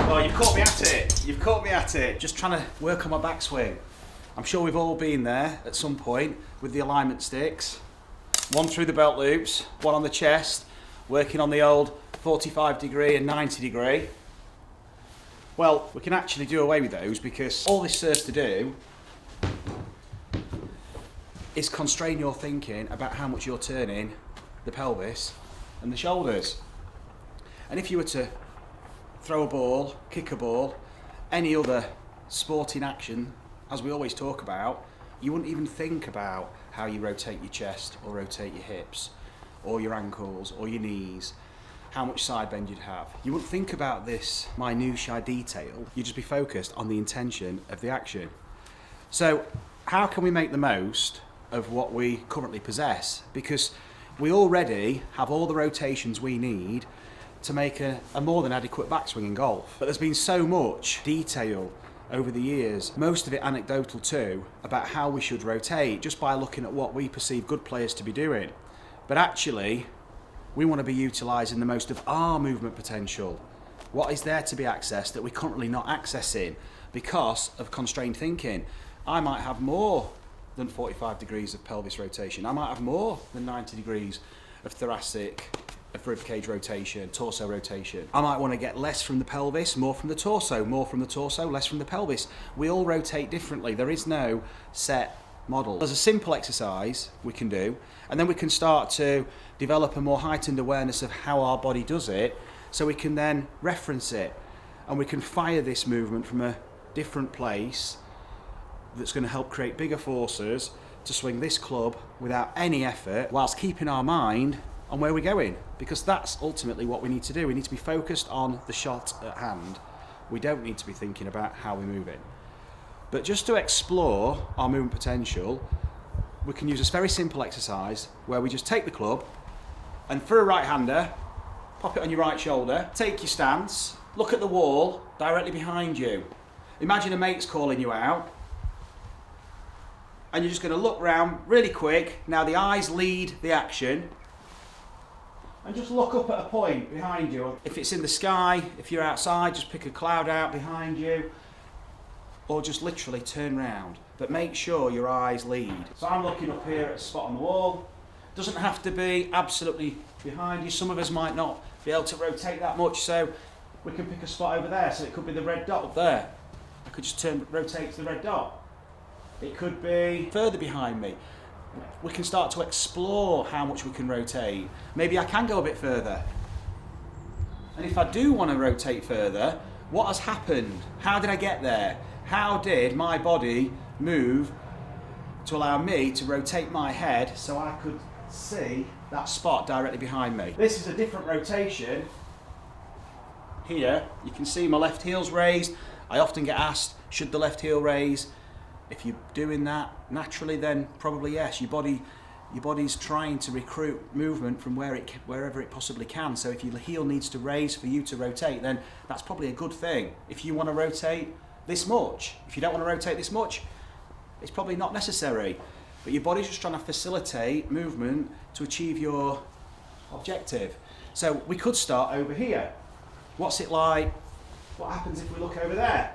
Well, you've caught me at it. You've caught me at it. Just trying to work on my backswing. I'm sure we've all been there at some point with the alignment sticks. One through the belt loops, one on the chest, working on the old 45 degree and 90 degree. Well, we can actually do away with those because all this serves to do is constrain your thinking about how much you're turning the pelvis and the shoulders. And if you were to throw a ball, kick a ball, any other sporting action, as we always talk about, you wouldn't even think about how you rotate your chest or rotate your hips or your ankles or your knees, how much side bend you'd have. You wouldn't think about this minutiae detail. You'd just be focused on the intention of the action. So how can we make the most of what we currently possess? Because we already have all the rotations we need to make a more than adequate backswing in golf. But there's been so much detail over the years, most of it anecdotal too, about how we should rotate just by looking at what we perceive good players to be doing. But actually, we want to be utilising the most of our movement potential. What is there to be accessed that we're currently not accessing because of constrained thinking? I might have more than 45 degrees of pelvis rotation. I might have more than 90 degrees of thoracic, of ribcage rotation, torso rotation. I might want to get less from the pelvis, more from the torso, more from the torso, less from the pelvis. We all rotate differently. There is no set model. There's a simple exercise we can do, and then we can start to develop a more heightened awareness of how our body does it, so we can then reference it, and we can fire this movement from a different place that's going to help create bigger forces to swing this club without any effort, whilst keeping our mind on where we're going, because that's ultimately what we need to do. We need to be focused on the shot at hand. We don't need to be thinking about how we're moving. But just to explore our movement potential, we can use this very simple exercise where we just take the club and for a right-hander, pop it on your right shoulder, take your stance, look at the wall directly behind you. Imagine a mate's calling you out, and you're just going to look round really quick. Now the eyes lead the action, and just look up at a point behind you. If it's in the sky, if you're outside, just pick a cloud out behind you, or just literally turn round. But make sure your eyes lead. So I'm looking up here at a spot on the wall. Doesn't have to be absolutely behind you. Some of us might not be able to rotate that much, so we can pick a spot over there. So it could be the red dot up there. I could just rotate to the red dot. It could be further behind me. We can start to explore how much we can rotate. Maybe I can go a bit further. And if I do want to rotate further, what has happened? How did I get there? How did my body move to allow me to rotate my head so I could see that spot directly behind me? This is a different rotation. Here, you can see my left heel's raised. I often get asked, should the left heel raise? If you're doing that naturally, then probably yes. Your body's trying to recruit movement from wherever it possibly can. So if your heel needs to raise for you to rotate, then that's probably a good thing. If you want to rotate this much, if you don't want to rotate this much, it's probably not necessary. But your body's just trying to facilitate movement to achieve your objective. So we could start over here. What's it like? What happens if we look over there?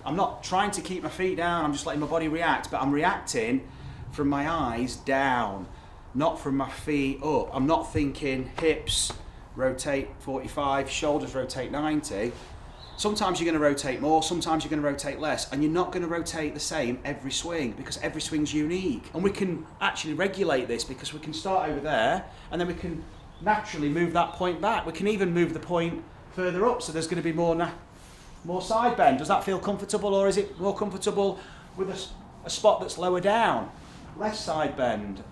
I'm not trying to keep my feet down, I'm just letting my body react, but I'm reacting from my eyes down, not from my feet up. I'm not thinking hips rotate 45, shoulders rotate 90. Sometimes you're going to rotate more, sometimes you're going to rotate less, and you're not going to rotate the same every swing because every swing's unique. And we can actually regulate this because we can start over there and then we can naturally move that point back. We can even move the point further up, so there's going to be more side bend. Does that feel comfortable, or is it more comfortable with a spot that's lower down? Less side bend.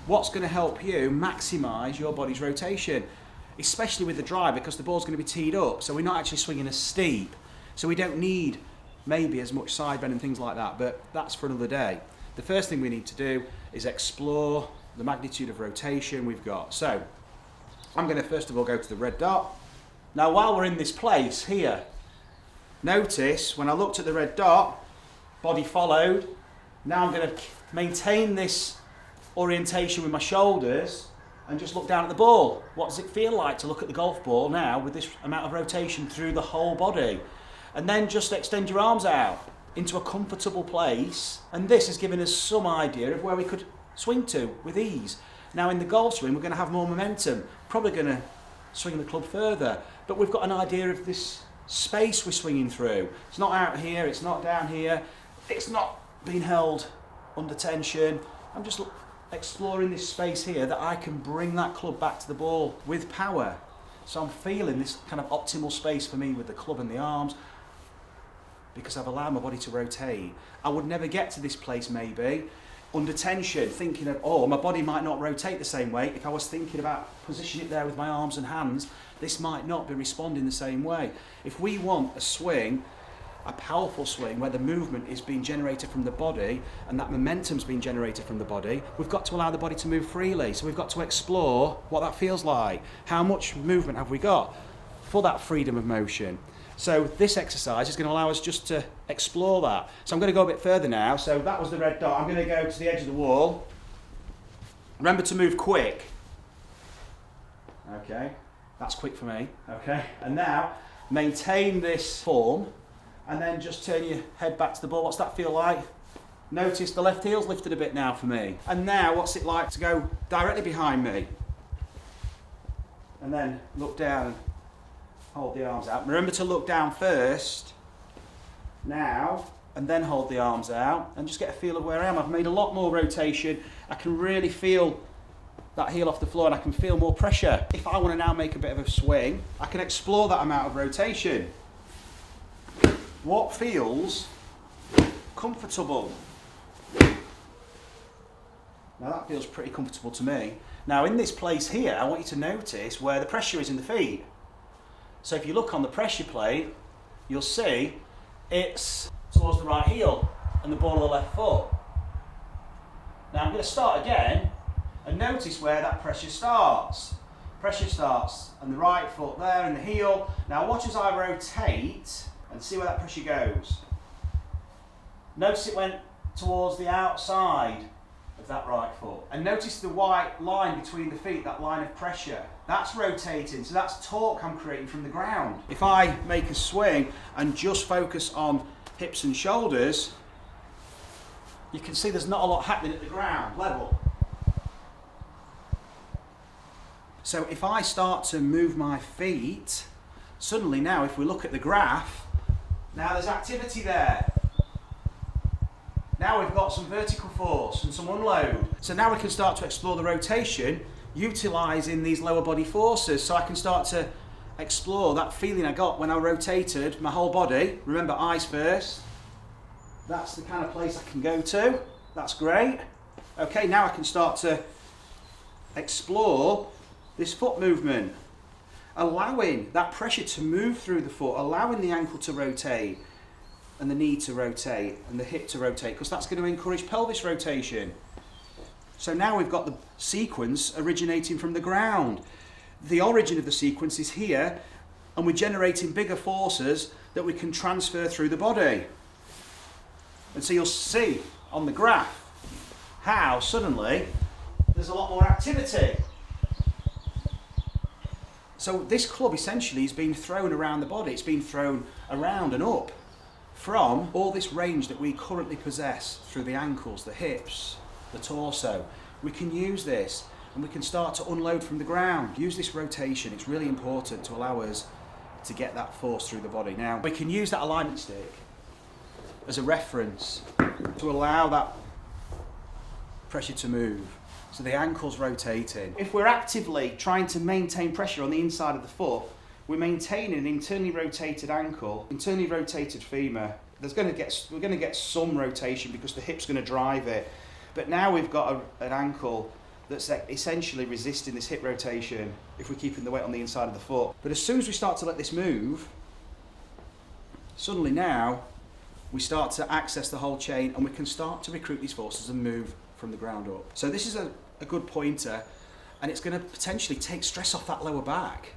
What's going to help you maximise your body's rotation? Especially with the drive, because the ball's going to be teed up, so we're not actually swinging as steep. So we don't need maybe as much side bend and things like that, but that's for another day. The first thing we need to do is explore the magnitude of rotation we've got. So I'm going to first of all go to the red dot. Now while we're in this place here, notice when I looked at the red dot, body followed. Now I'm going to maintain this orientation with my shoulders and just look down at the ball. What does it feel like to look at the golf ball now with this amount of rotation through the whole body? And then just extend your arms out into a comfortable place, and this has given us some idea of where we could swing to with ease. Now in the golf swing we're going to have more momentum, probably going to swing the club further, but we've got an idea of this space we're swinging through. It's not out here, it's not down here, it's not being held under tension. I'm just exploring this space here that I can bring that club back to the ball with power. So I'm feeling this kind of optimal space for me with the club and the arms, because I've allowed my body to rotate. I would never get to this place maybe under tension, thinking of, oh, my body might not rotate the same way. If I was thinking about positioning it there with my arms and hands, this might not be responding the same way. If we want a swing, a powerful swing where the movement is being generated from the body and that momentum's being generated from the body, we've got to allow the body to move freely. So we've got to explore what that feels like. How much movement have we got for that freedom of motion? So this exercise is going to allow us just to explore that. So I'm going to go a bit further now. So that was the red dot. I'm going to go to the edge of the wall. Remember to move quick. Okay, that's quick for me. Okay, and now maintain this form and then just turn your head back to the ball. What's that feel like? Notice the left heel's lifted a bit now for me. And now what's it like to go directly behind me? And then look down. Hold the arms out. Remember to look down first, now, and then hold the arms out, and just get a feel of where I am. I've made a lot more rotation. I can really feel that heel off the floor, and I can feel more pressure. If I want to now make a bit of a swing, I can explore that amount of rotation. What feels comfortable? Now that feels pretty comfortable to me. Now in this place here, I want you to notice where the pressure is in the feet. So if you look on the pressure plate, you'll see it's towards the right heel and the ball of the left foot. Now I'm going to start again and notice where that pressure starts. Pressure starts on the right foot there and the heel. Now watch as I rotate and see where that pressure goes. Notice it went towards the outside of that right foot. And notice the white line between the feet, that line of pressure. That's rotating, so that's torque I'm creating from the ground. If I make a swing and just focus on hips and shoulders, you can see there's not a lot happening at the ground level. So if I start to move my feet, suddenly now if we look at the graph, now there's activity there. Now we've got some vertical force and some unload. So now we can start to explore the rotation utilising these lower body forces. So I can start to explore that feeling I got when I rotated my whole body. Remember, eyes first. That's the kind of place I can go to. That's great. Okay, now I can start to explore this foot movement, allowing that pressure to move through the foot, allowing the ankle to rotate and the knee to rotate and the hip to rotate, because that's going to encourage pelvis rotation. So now we've got the sequence originating from the ground. The origin of the sequence is here, and we're generating bigger forces that we can transfer through the body. And so you'll see on the graph how suddenly there's a lot more activity. So this club essentially is being thrown around the body. It's being thrown around and up from all this range that we currently possess through the ankles, the hips, the torso. We can use this and we can start to unload from the ground. Use this rotation. It's really important to allow us to get that force through the body. Now we can use that alignment stick as a reference to allow that pressure to move. So the ankle's rotating. If we're actively trying to maintain pressure on the inside of the foot, we're maintaining an internally rotated ankle, internally rotated femur. We're going to get some rotation because the hip's going to drive it. But now we've got an ankle that's essentially resisting this hip rotation if we're keeping the weight on the inside of the foot. But as soon as we start to let this move, suddenly now we start to access the whole chain and we can start to recruit these forces and move from the ground up. So this is a good pointer, and it's going to potentially take stress off that lower back.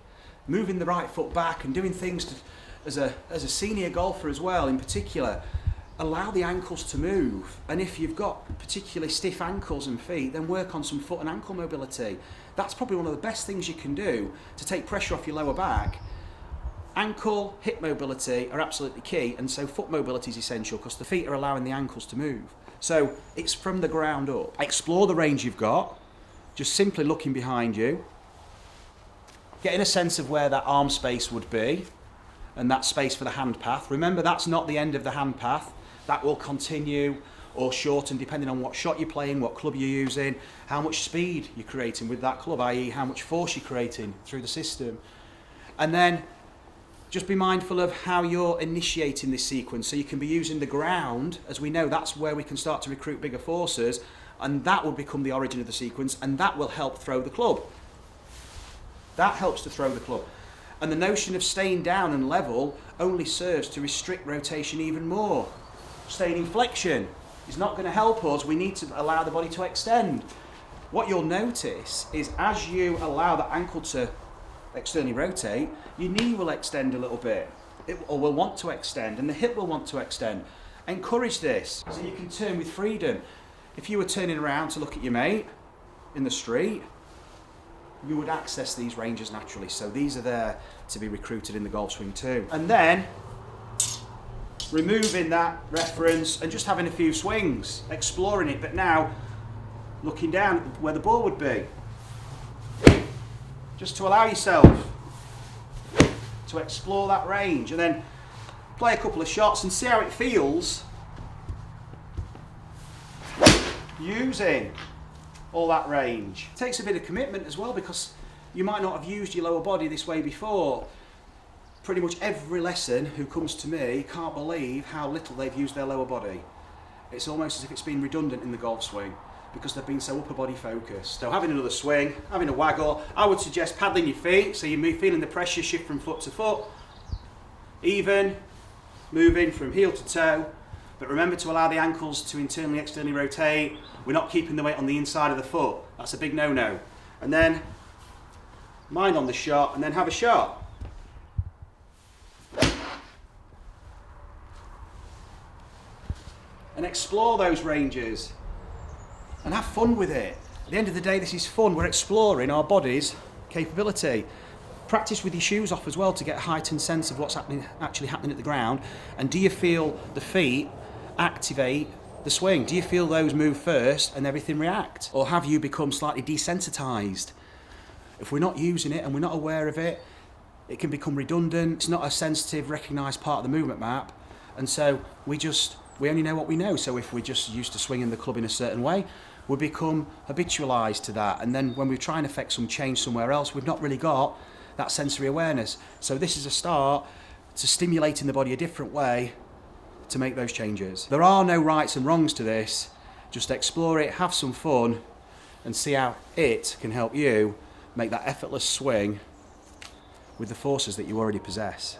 Moving the right foot back and doing things as a senior golfer as well in particular, allow the ankles to move. And if you've got particularly stiff ankles and feet, then work on some foot and ankle mobility. That's probably one of the best things you can do to take pressure off your lower back. Ankle, hip mobility are absolutely key, and so foot mobility is essential because the feet are allowing the ankles to move. So it's from the ground up. Explore the range you've got, just simply looking behind you, getting a sense of where that arm space would be, and that space for the hand path. Remember, that's not the end of the hand path. That will continue or shorten depending on what shot you're playing, what club you're using, how much speed you're creating with that club, i.e. how much force you're creating through the system. And then just be mindful of how you're initiating this sequence. So you can be using the ground, as we know that's where we can start to recruit bigger forces, and that will become the origin of the sequence, and that will help throw the club. That helps to throw the club. And the notion of staying down and level only serves to restrict rotation even more. Staying in flexion is not going to help us. We need to allow the body to extend. What you'll notice is as you allow the ankle to externally rotate, your knee will extend a little bit, or will want to extend, and the hip will want to extend. Encourage this so you can turn with freedom. If you were turning around to look at your mate in the street, you would access these ranges naturally. So these are there to be recruited in the golf swing too. And then removing that reference and just having a few swings, exploring it, but now looking down where the ball would be. Just to allow yourself to explore that range, and then play a couple of shots and see how it feels using all that range. It takes a bit of commitment as well, because you might not have used your lower body this way before. Pretty much every lesson who comes to me can't believe how little they've used their lower body. It's almost as if it's been redundant in the golf swing, because they've been so upper body focused. So having another swing, having a waggle, I would suggest paddling your feet so you're feeling the pressure shift from foot to foot. Even, moving from heel to toe, but remember to allow the ankles to internally, externally rotate. We're not keeping the weight on the inside of the foot. That's a big no-no. And then, mind on the shot, and then have a shot. And explore those ranges. And have fun with it. At the end of the day, this is fun. We're exploring our body's capability. Practice with your shoes off as well to get a heightened sense of what's actually happening at the ground. And do you feel the feet activate the swing? Do you feel those move first and everything react? Or have you become slightly desensitized? If we're not using it and we're not aware of it, it can become redundant. It's not a sensitive, recognized part of the movement map. And so we only know what we know. So if we're just used to swinging the club in a certain way, we become habitualised to that. And then when we try and affect some change somewhere else, we've not really got that sensory awareness. So this is a start to stimulating the body a different way to make those changes. There are no rights and wrongs to this. Just explore it, have some fun, and see how it can help you make that effortless swing with the forces that you already possess.